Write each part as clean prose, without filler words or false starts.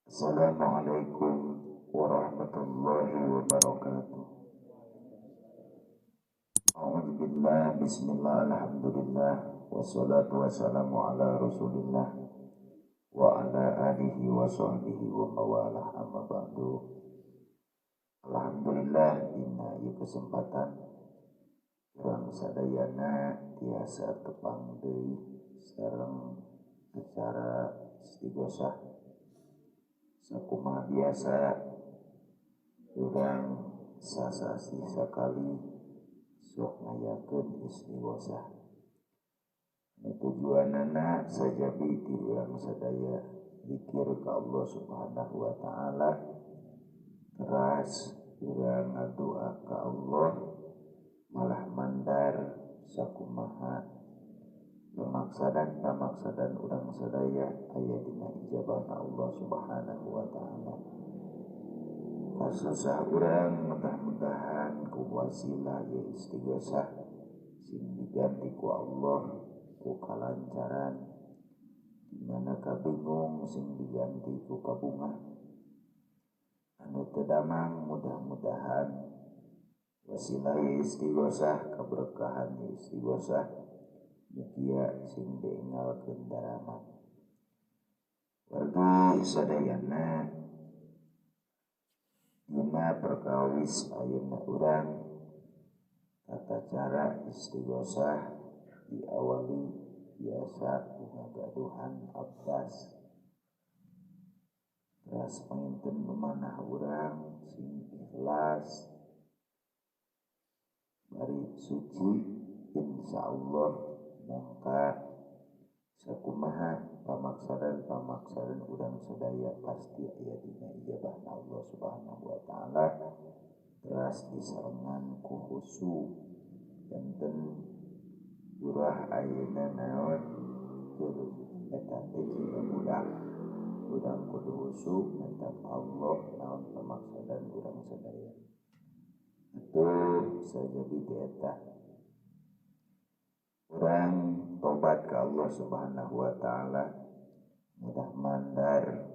Assalamualaikum warahmatullahi wabarakatuh. A'udzubillah, bismillah, alhamdulillah, wassalatu wassalamu ala rasulillah wa ala alihi wa sahbihi wa mawalah amma ba'du. Alhamdulillah, dina ieu kesempatan urang sadayana tiasa tepang deui sareng acara istighosah sakumaha biasa urang sasasi sakali sok ngayakeun istighosah. Tujuanana sajabi ti urang sadaya zikir ka Allah Subhanahu wa taala, teras urang ngadoa ka Allah malah mandar sakumaha pamaksadan urang sadaya aya dina ijabahna Allah Subhanahu wa taala. Kasusah urang mudah-mudahan ku wasilah ya istighosah sing diganti ku Allah ku kalancaran, dimana kabingung sing diganti ku kabungah. Anu teu damang mudah-mudahan wasilah ya istighosah kaberkahan ya istighosah mugia sing dienggalkeun daramat. Wargi sadayana dina perkawis ayeuna urang tata cara istighosah diawali biasa ku ngagaduhan abdas. Teras panginten memanah urang sing ikhlas bari suci insyaallah mangka sakumaha pamaksadan urang sadaya pasti aya dina ijabahna Allah Subhanahu wa taala. Teras disarengan ku khusyuk enten urah ayeuna naon tur eta teh budak urang kudu khusyuk nentang Allah naon pamaksadan urang sadaya. Atuh sajabi ti eta urang tobat ka Allah Subhanahu wa taala, mudah mandar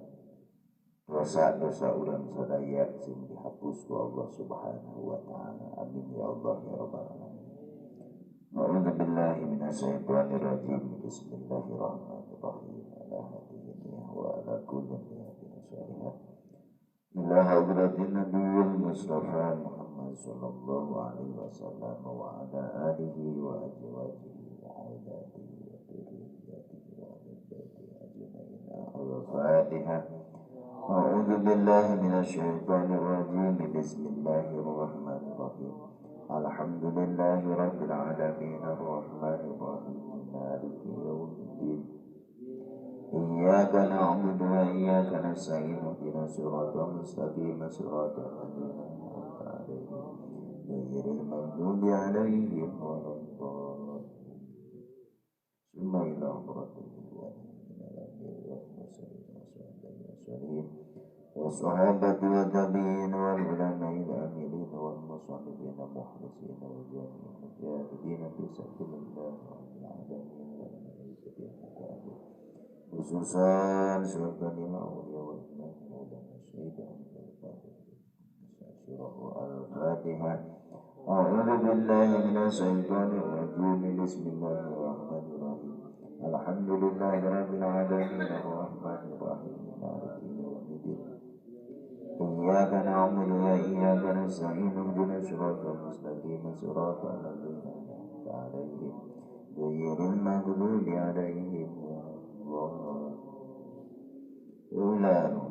dosa-dosa urang sadaya sing dihapus ku Allah Subhanahu wa taala. Amin ya Allah ya rabbal alamin. A'udzu billahi minasyaitonir rajim. Bismillahirrahmanirrahim. Ala hadiyyi wa ala kulli niyatin shalihah. Ila hadratin nabiyil mustafa Muhammad sallallahu alaihi wasallam wa ala alihi wa azwajihi wa auladihi wa dzurriyyatihi wa ahli baitihi ajmain. Al-Fatihah. A'udzu billahi minasyaitonir rajim. Bismillahirrahmanirrahim. Alhamdulillahi rabbil alamin arrahmanir rahim maliki yaumiddin. Iyyaka na'budu wa iyyaka nasta'in ihdinas siratal mustaqim siratal ladzina an'amta 'alaihim ghairil maghdubi 'alaihim waladdallin. Summa ila hadratil wassahabati wa tabi'in wal ulama'il amilin wal musannifin mukhlisin wal jami'in mujahidin fi sabilillah rabbil alamin wal malaikati muqarrabin khususan syuhada'i awliya wal ulama syaidan al-Fatihah. A'udzu billahi minasy syaithanir rajim. Bismillahirrahmanirrahim. Alhamdulillahi rabbil alamin arrahmanir rahim maliki yaumiddin. Iyyaka na'budu wa iyyaka nasta'in ihdinas siratal mustaqim siratal ladzina an'amta 'alaihim ghairil maghdubi 'alaihim wa ila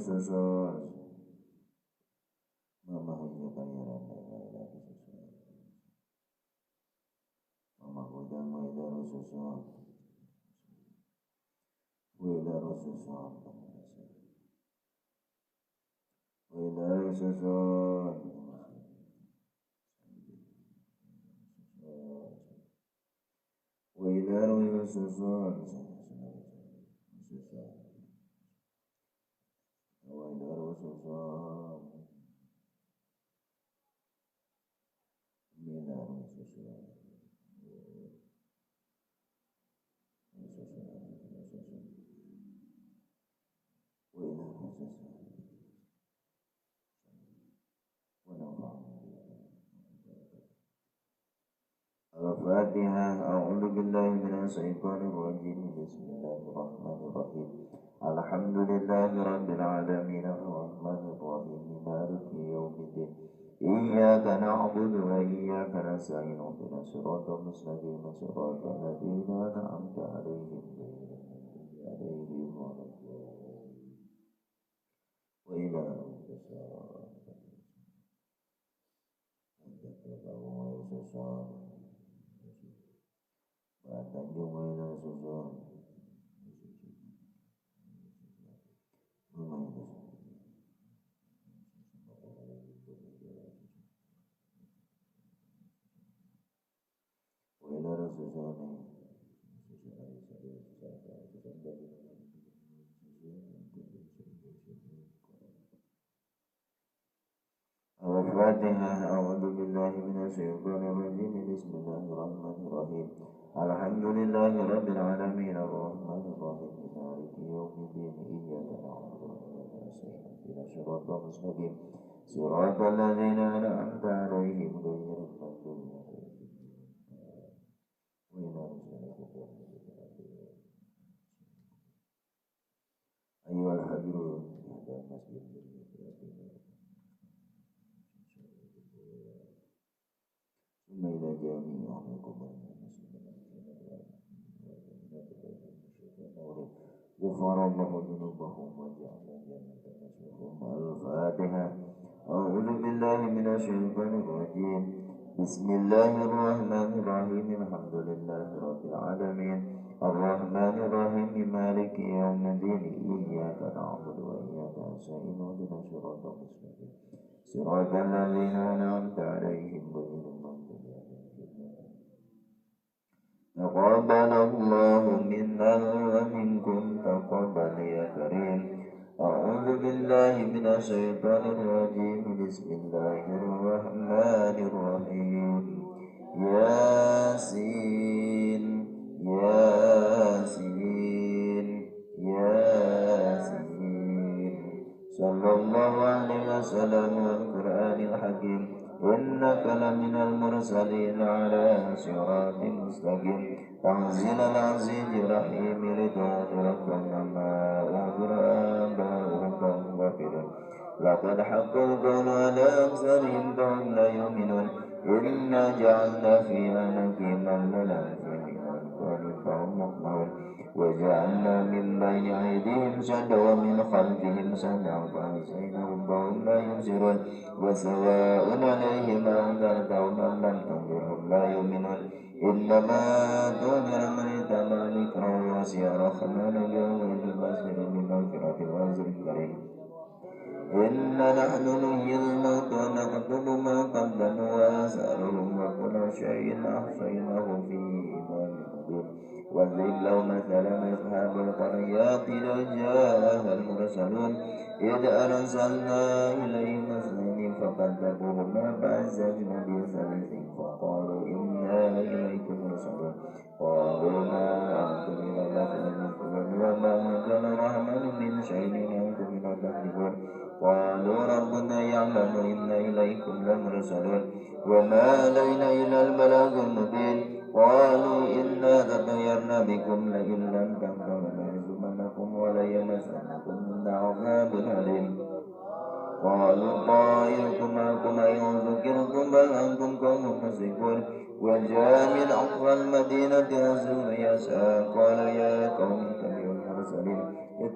susun mama hijaukan ya randa ila susun mama hudang ila susun ila susun ila susun ila susun Al-Fatihah. A'udzu billahi minasyaitonir rajim. Bismillahirrahmanirrahim. Alhamdulillahi rabbil alamin arrahmanir rahim maliki yaumiddin. Iyyaka na'budu wa iyyaka nasta'in. Ihdinas siratal mustaqim. Siratal ladzina an'amta 'alaihim ghairil maghdubi 'alaihim waladdallin. Wa ila Tanjung ila susun Al-Fatihah. A'udzu billahi minasyaitonir rajim. Bismillahirrahmanirrahim. Alhamdulillahi rabbil alamin arrahmanir rahim maliki yaumiddin. Iyyaka na'budu wa iyyaka nasta'in. Ihdinas siratal mustaqim. Siratal ladzina an'amta 'alaihim ghairil maghdubi 'alaihim waladdallin. Ayyuhal hadirun hadal masjid إلى جميع الكبار غفر الله ذنوبهم وجعل جنة نسلهم. الفاتحة. أعوذ بالله من الشيطان الرجيم. بسم الله الرحمن الرحيم. الحمد لله رب العالمين الرحمن الرحيم مالك يوم الدين. إياك نعبد وإياك نستعين. اهدنا الصراط المستقيم صراط الذين أنعمت عليهم غير المغضوب عليهم. تقبل الله منا ومنكم تقبل يا كريم. أعوذ بالله من الشيطان الرجيم. بسم الله الرحمن الرحيم. ياسين ياسين ياسين صلى الله عليه وسلم والقرآن الحكيم. إنك لمن المرسلين على صراط مستقيم. تنزيل العزيز الرحيم لتنذر قوما ما أنذر آباؤهم فهم غافلون. لقد حق القول على أكثرهم فهم لا يؤمنون. إنا جعلنا في أعناقهم أغلالا من الأذقان فهم مقمحون. وجعلنا من بين أيديهم سدا ومن خلفهم سدا فأغشيناهم فهم لا يبصرون. وسواء عليهم أنذرتهم أم لم تنذرهم لا يؤمنون. إنما تنذر من اتبع ذكره وسع الرحمن يومئذ بصير بمغفرة وأجر كريم. إنا نحن نحيي الموتى ونكتب ما قدموا وآثارهم وكل شيء أحصيناه في إمام مبين. واضرب لهم مثلا أصحاب القريات إذ جاءها المرسلون إذ أرسلنا إليهم اثنين فكذبوهما فعززنا بثالث فقالوا إنا إليكم مرسلون. قالوا ما أنتم إلا مثلنا وما أنزل الرحمن من شيء أنتم إلا تكذبون. قالوا ربنا يعلم إنا إليكم لمرسلون وما علينا إلا البلاغ المبين. قالوا إنا تطيرنا بكم لئن لم تنتهوا لنرجمنكم وليمسنكم منا عذاب أليم. قالوا طائركم معكم أئن ذكرتم بل أنتم قوم مسرفون. وجاء من أقصى المدينة رجل يسعى قال يا قوم اتبعوا المرسلين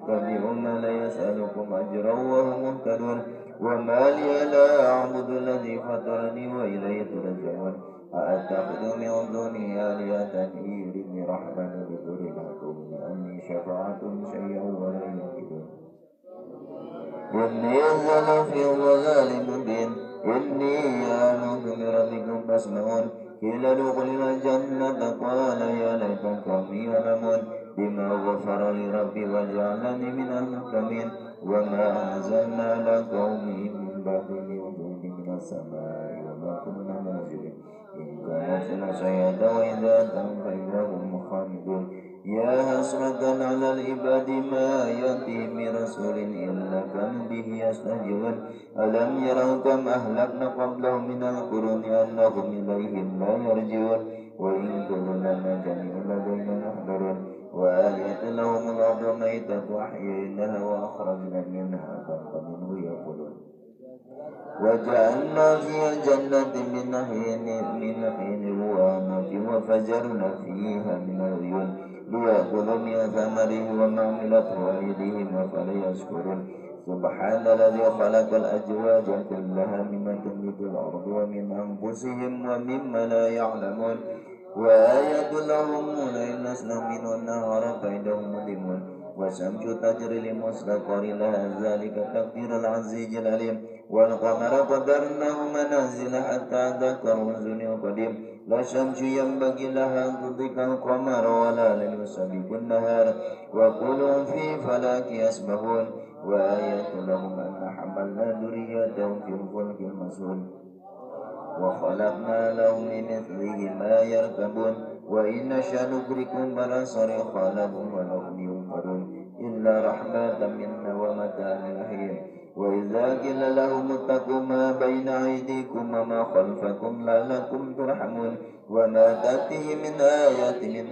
اتبعوا ما لا يسألكم أجرا وهم مهتدون وما لي لا أعبد الذي فطرني وإليه ترجعون أأتخذ من دونه آلهة إن يردني الرحمن بضر لا تغني عني شفاعتهم شيئا ولا ينقذون إني إذا في ضلال مبين إني آمنت بربكم فاسمعون قيل ادخل الجنة قال يا ليت قومي يعلمون بما غفر لي ربي وجعلني من المكرمين وما أنزلنا على قومه من بعده من جند من السماء وما كنا منزلين إن كانت لشيئة وإذا أتوا فإذا هم خالدون يا حسرة على العباد ما يأتيهم من رسول إلا كانوا به يستهزئون ألم يروا كم أهلكنا قبلهم من القرون أنهم إليهم لا يرجعون وإن كل لما جميع لدينا محضرون وآية لهم الأرض ميتة أحييناها وأخرجنا منها ذنبا منه يأكلون وجعلنا فيها جنة من حين وعنب وفجرنا فيها من العيون ليأكلوا من ثمره وما عملته أيديهم أفلا يشكرون سبحان الذي خلق الأزواج كلها مما تنبت الأرض ومن أنفسهم ومما لا يعلمون وآية لهم الليل نسلخ منه النهار فإذا مظلمون والشمس تجري لمستقر لها ذلك تقدير العزيز العليم والقمر قدرناه منازل حتى ذكر الرسل القديم لا شمس ينبغي لها أن تدرك القمر ولا ليل يسبق النهار وكل في فلك يسبحون وآية لهم أن حملنا ذريتهم في الفلك المسهول وخلقنا لهم لمثله ما يركبون وإن نشأ نغرقهم فلا لهم ولهم ينقذون إلا رحمة منا ومتاع حين وإذا قيل لهم اتقوا ما بين أيديكم وما خلفكم لعلكم ترحمون وما تأتيهم من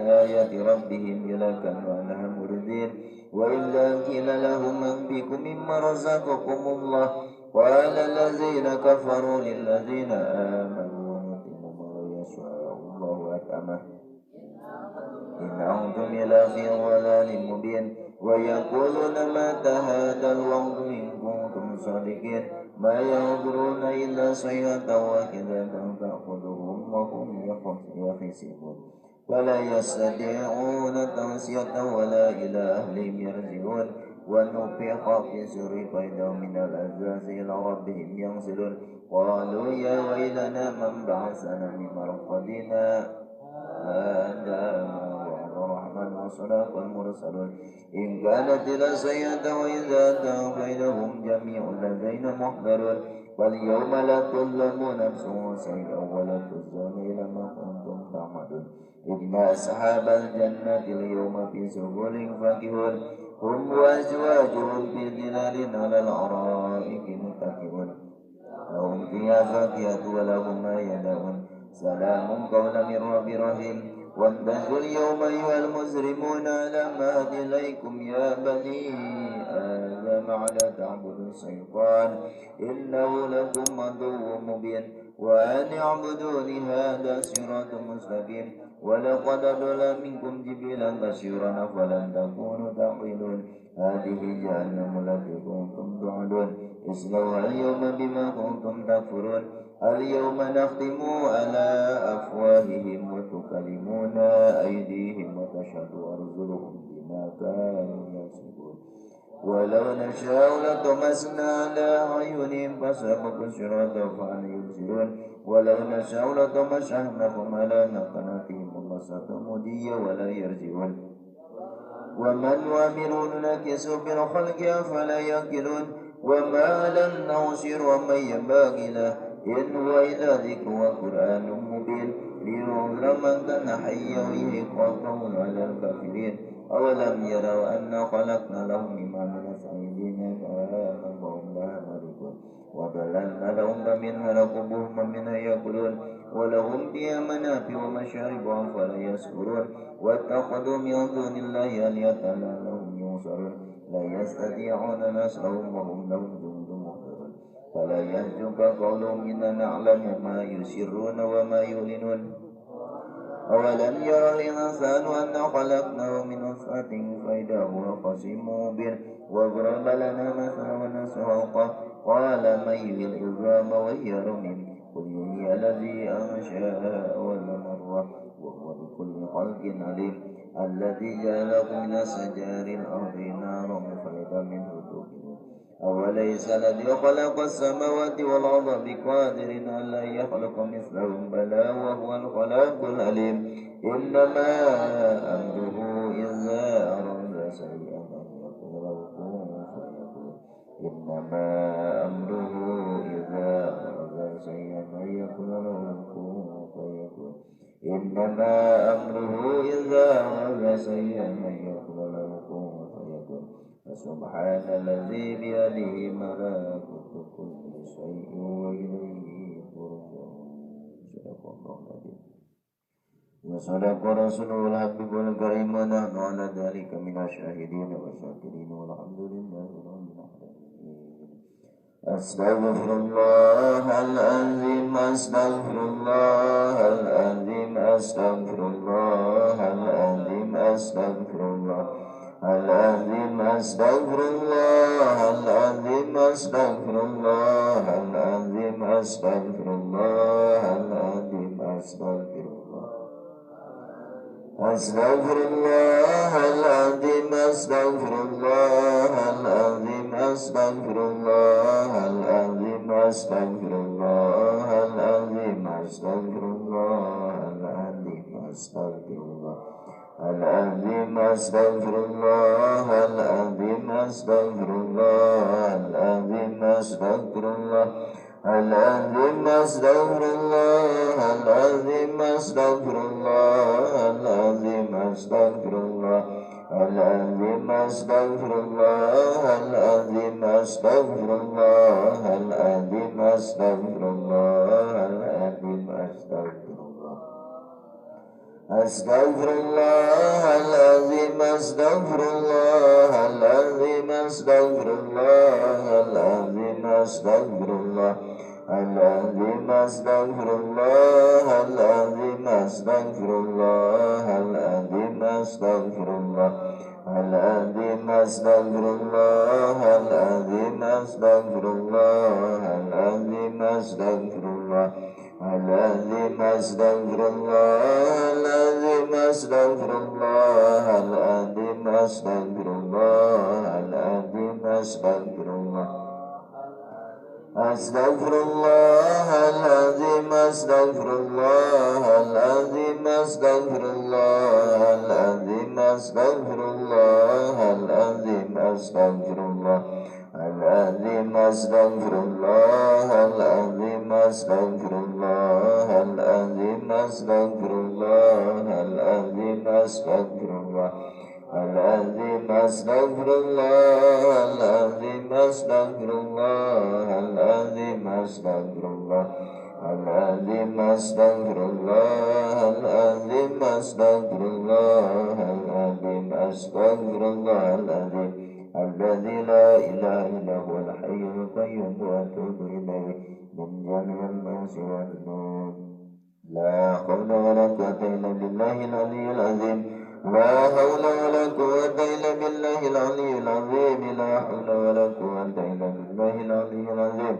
آيات ربهم إلا كانوا عنها معرضين وإذا قيل لهم أنفقوا مما رزقكم الله قال الذين كفروا للذين آمنوا نطعم ما يشاء الله أطعمه إن أنتم إلا في ضلال مبين ويقولون متى هذا الوعد إن كنتم صادقين ما ينظرون إلا صيحة واحدة تأخذهم وهم يخصمون ولا يستطيعون توصية ولا إلى أهلهم يرجعون ونفخ في الصور فإذا من الأجداث إلى ربهم ينزلون قالوا يا ويلنا من بعثنا من مرقدنا هذا ما وعد الرحمن وصدق المرسلون إن كانت لسيئة وإذا أتوا فإذا هم جميع لدينا محضرون واليوم لا تظلم نفس شيئا ولا تجزون إلى ما كنتم تعملون إن أصحاب الجنة اليوم في سرور فاكهون هم وأزواجهم في ظلال على الأرائك متكئون لهم فيها فاكهة ولهم ما يدعون سلام قولا من رب رحيم وامتازوا اليوم أيها المجرمون ألم أهد إليكم يا بني آدم على تعبدوا الشيطان إنه لكم عدو مبين وأن اعبدوني هذا صراط مستقيم ولقد أضل منكم جبلا كثيرا فلن تكونوا تعقلون هذه جهنم التي كنتم توعدون اصلوها اليوم بما كنتم تكفرون اليوم نختم على أفواههم وتكلمنا أيديهم وتشهد أرجلهم بما كانوا يكسبون ولو نشاء لطمسنا على أعينهم فسبقوا الصراط فأنا يبصرون ولو نشاء لطمسناهم على نقناتهم فستمضي ولا يرجعون ومن وامرون نكس في الخلق أفلا يأكلون وما لن نوصر ومن ينبغي له إن هو إلا ذكر وقرآن مبين لينذر من كان حيا ويحق القول على الكافرين أولم يروا أنا خلقنا لهم مما عملت أيدينا أنعاما وهم لها مالكون وظللنا لهم فمنها ركوبهم ومنها يأكلون ولهم فيها منافع ومشارب أفلا يشكرون واتخذوا من دون الله آلهة لعلهم ينصرون لا يستطيعون نصرهم وهم لهم جند مهتدون فلا يحزنك قولهم إننا نعلم ما يسرون وما يعلنون أولم ير الإنسان أنا خلقناه من نطفة فإذا هو خصيم مبين وضرب لنا مثلا ونسي خلقه قال من يحيي العظام وهي رميم قل يحيي الذي أنشأها أول مرة وهو بكل خلق عليم الذي جعل لكم من أشجار الأرض نارا فإذا منه توقدون أوليس الذي خلق السماوات والأرض بقادر ألا يخلق مثلهم بلى وهو الخلاق العليم إنما أمره إذا أراد شيئا أن يقول له كن فيكون إنما أمره إذا أراد شيئا أن يقول له كن فيكون إنما أمره إذا أراد شيئا أن يقول له كن فيكون فسبحان الذي بيده ملكوت كل شيء وإليه ترجعون. صدق الله العظيم وصدق رسوله الحبيب الكريم ونحن على ذلك من الشاهدين والشاكرين والحمد لله رب العالمين. أستغفر الله العظيم أستغفر الله العظيم أستغفر الله العظيم أستغفر الله العظيم أستغفر الله العظيم أستغفر الله العظيم أستغفر الله العظيم أستغفر الله أستغفر الله العظيم أستغفر الله العظيم أستغفر الله العظيم أستغفر الله العظيم أستغفر الله العظيم أستغفر الله العظيم أستغفر الله العظيم أستغفر الله العظيم أستغفر الله العظيم أستغفر الله العظيم أستغفر الله العظيم أستغفر الله العظيم أستغفر الله العظيم أستغفر الله العظيم أستغفر الله العظيم أستغفر الله أستغفر الله العظيم أستغفر الله العظيم أستغفر الله العظيم أستغفر الله العظيم أستغفر الله العظيم أستغفر الله العظيم أستغفر الله العظيم أستغفر الله العظيم أستغفر الله العظيم أستغفر الله العظيم أستغفر الله العظيم أستغفر الله العظيم أستغفر الله العظيم أستغفر الله أستغفر الله العظيم أستغفر الله العظيم أستغفر الله العظيم أستغفر الله العظيم أستغفر الله العظيم أستغفر الله العظيم أستغفر الله العظيم أستغفر الله العظيم أستغفر الله العظيم أستغفر الله العظيم أستغفر الله العظيم أستغفر الله العظيم أستغفر الله العظيم أستغفر الله العظيم أستغفر الله العظيم الذي لا إله إلا هو الحي القيوم وأتوب إليه من جميع المعاصي والذنوب لا حول ولا قوة إلا بالله العلي العظيم لا حول ولا قوة إلا بالله العلي العظيم لا حول ولا قوة إلا بالله العلي العظيم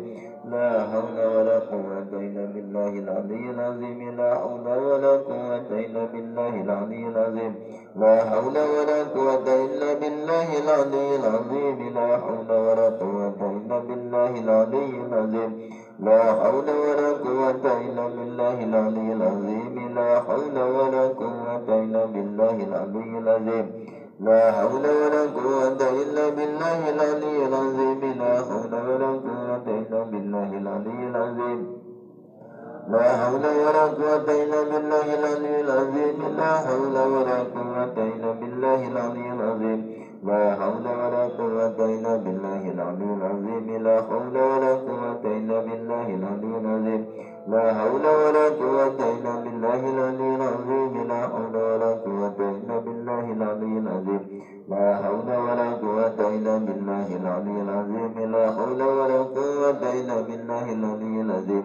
لا حول ولا قوة إلا بالله العلي العظيم لا حول ولا قوة إلا بالله العلي العظيم لا حول ولا قوة إلا بالله العلي العظيم لا حول ولا قوة إلا بالله العلي العظيم لا حول ولا قوة إلا بالله العلي العظيم لا حول ولا قوة إلا بالله العلي العظيم لا حول ولا قوة إلا بالله العلي العظيم لا حول ولا قوة إلا بالله العلي العظيم لا حول ولا قوة إلا بالله العلي العظيم لا حول ولا قوة إلا بالله العلي العظيم لا حول ولا قوة إلا بالله العلي العظيم لا حول ولا قوة إلا بالله العلي العظيم لا حول ولا قوة إلا بالله العلي العظيم لا حول ولا قوة إلا بالله العلي العظيم لا حول ولا قوة إلا بالله العلي العظيم لا حول ولا قوة إلا بالله العلي العظيم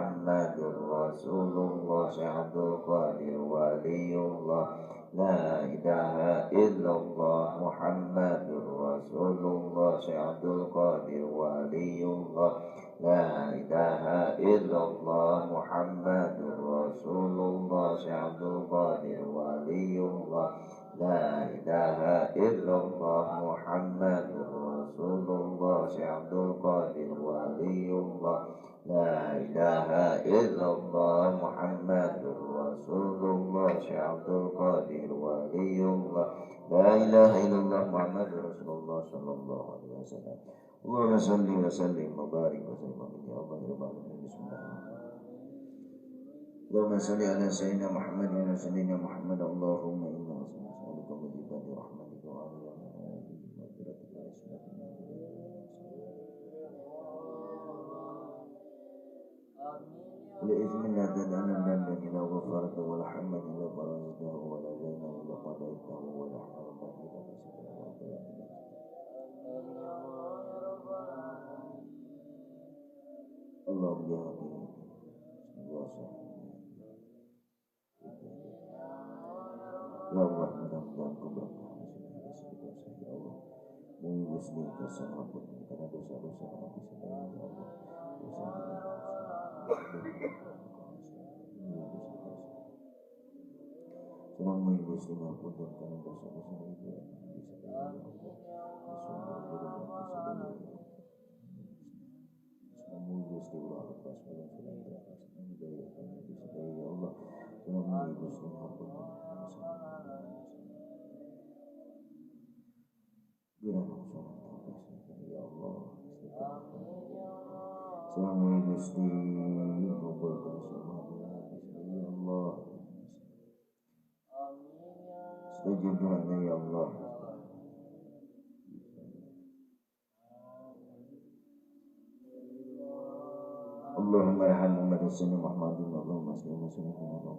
Rasulullah Syekh Abdul Qadir Waliullah La ilaha illallah Muhammadur Rasulullah Syekh Abdul Qadir Waliullah La ilaha illallah Muhammadur Rasulullah Syekh Abdul Qadir Waliullah La ilaha illallah Muhammadur Rasulullah Syekh Abdul Qadir Waliullah La ilaha illallah Muhammadur Rasulullah Syekh Abdul Qadir Waliullah La ilaha illallah Muhammadur Rasulullah sallallahu alaihi wasallam Allahumma salli wa sallim wa barik wa sallim ya Allah ya Rabbal alamin bismillah Allahumma salli ala sayyidina Muhammad wa sayyidina Muhammad Allahumma inna nas'aluka min ibadi rahmatika wa لإثم لا تدعنا ذنبا إلا غفرته ولا حما إلا فرجته ولا دينا إلا قضيته ولا حربا إلا كسبته اللهم يا حكيم Ya Allah, mudah-mudahan kau berkah ya Allah. Mengutusni kasih ampun karena dosa-dosa kami sedaya ya Allah. Dosa Senang mengutusni ampun karena dosa-dosa kami sedaya ya Allah. Senang mengutusni ulah lepas pada sedang terakhir daya kami sedaya ya Allah. Senang mengutusni ampun ya Allah. Selamat Gusti mengumpulkan semuanya ya Allah. Stajib doanya ya Allah. Allahumma arham Muhammad sallallahu alaihi wasallam Allahumma salli wa sallim ala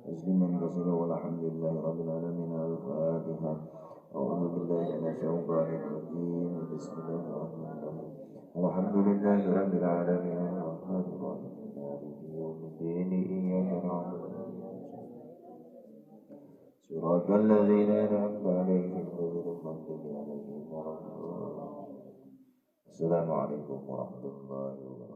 Musliman kasira walhamdulillahi rabbil alamin al-Fatihah. A'udzu billahi minasy syaithanir rajim. Bismillahirrahmanirrahim. Alhamdulillahi rabbil alamin ar-rahmanir rahim. Maliki yaumiddin. Iyyaka na'budu wa iyyaka nasta'in. Shiratal ladzina an'amta 'alaihim ghairil maghdubi 'alaihim waladdallin. Assalamualaikum warahmatullahi wabarakatuh.